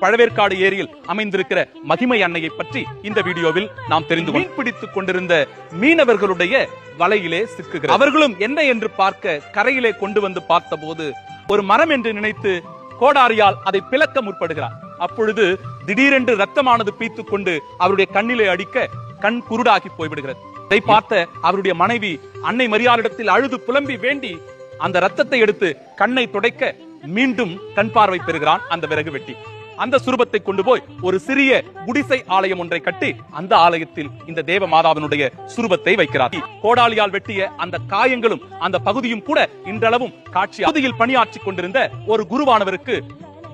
பழவேற்காடு ஏரியில் அமைந்திருக்கிற மகிமை அன்னையை பற்றி இந்த வீடியோவில் நாம் தெரிந்து மீன் பிடித்துக் கொண்டிருந்த மீனவர்களுடைய வலையிலே சிக்குகிறார். அவர்களும் என்ன என்று பார்க்க கரையிலே கொண்டு வந்து பார்த்தபோது ஒரு மரம் என்று நினைத்து கோடாரியால் அதை பிளக்க முற்படுகிறார். அப்பொழுது திடீரென்று ரத்தமானது பீத்துக் கொண்டு அவருடைய கண்ணிலே அடிக்க கண் குருடாகி போய்விடுகிறது. இதை பார்த்த அவருடைய மனைவி அன்னை மரியாளிடத்தில் அழுது புலம்பி வேண்டி அந்த ரத்தத்தை எடுத்து கண்ணை துடைக்க மீண்டும் கண் பார்வை பெறுகிறான் அந்த விறகு வெட்டி. அந்த சுரூபத்தை கொண்டு போய் ஒரு சிறிய குடிசை ஆலயம் ஒன்றை கட்டி அந்த ஆலயத்தில் இந்த தேவ மாதாவினுடைய சுரூபத்தை வைக்கிறார். கோடாலியால் வெட்டிய அந்த காயங்களும் அந்த பகுதியும் கூட இன்றளவும் காட்சி பகுதியில் பணியாற்றி கொண்டிருந்த ஒரு குருவானவருக்கு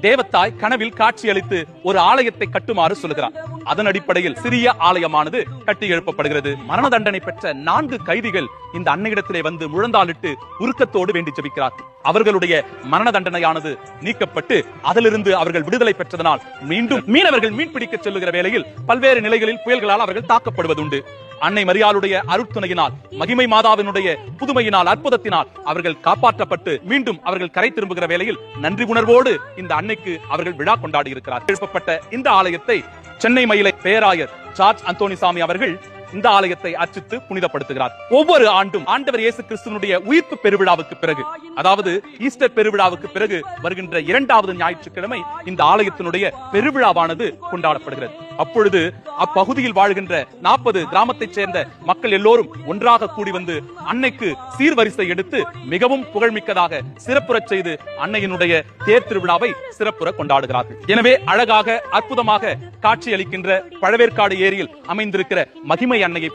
தேவத்தாய் கனவில் காட்சி அளித்து ஒரு ஆலயத்தை கட்டுமாறு சொல்லுகிறார். அதன் அடிப்படையில் சிறிய ஆலயமானது கட்டி எழுப்பப்படுகிறது. மரண தண்டனை பெற்ற 4 கைதிகள் இந்த அன்னையிடத்திலே வந்து முழந்தாளிட்டு உருக்கத்தோடு வேண்டி ஜெபிக்கிறார். அவர்களுடைய மரண தண்டனையானது நீக்கப்பட்டு அதிலிருந்து அவர்கள் விடுதலை பெற்றதனால் மீண்டும் மீனவர்கள் மீன் பிடிக்க செல்லுகிற வேளையில் பல்வேறு நிலைகளில் புயல்களால் அவர்கள் தாக்கப்படுவதுண்டு. அன்னை மரியாளுடைய அருட்துணையினால் மகிமை மாதாவினுடைய புதுமையினால் அற்புதத்தினால் அவர்கள் காப்பாற்றப்பட்டு மீண்டும் அவர்கள் கரை திரும்புகிற வேளையில் நன்றி உணர்வோடு இந்த அன்னைக்கு அவர்கள் விழா கொண்டாடி இருக்கிறார். எழுப்பப்பட்ட இந்த ஆலயத்தை சென்னை மயிலை பேராயர் ஜார்ஜ் அந்தோனிசாமி அவர்கள் இந்த ஆலயத்தை அர்ச்சித்து புனிதப்படுத்துகிறார். ஒவ்வொரு ஆண்டும் ஆண்டவர் இயேசு கிறிஸ்துவினுடைய உயிர்ப்பு பெருவிழாவுக்கு பிறகு, அதாவது ஈஸ்டர் பெருவிழாவுக்கு பிறகு வருகின்ற 2வது ஞாயிற்றுக்கிழமை இந்த ஆலயத்தினுடைய பெருவிழாவானது கொண்டாடப்படுகிறது. அப்பொழுது அப்பகுதியில் வாழ்கின்ற 40 கிராமத்தைச் சேர்ந்த மக்கள் எல்லோரும் ஒன்றாக கூடி வந்து அன்னைக்கு சீர்வரிசை எடுத்து மிகவும் புகழ்மிக்கதாக சிறப்புறச் செய்து அன்னையினுடைய தேர் திருவிழாவை சிறப்புற கொண்டாடுகிறார்கள். எனவே அழகாக அற்புதமாக காட்சி அளிக்கின்ற பழவேற்காடு ஏரியில் அமைந்திருக்கிற மகிமை அன்னையை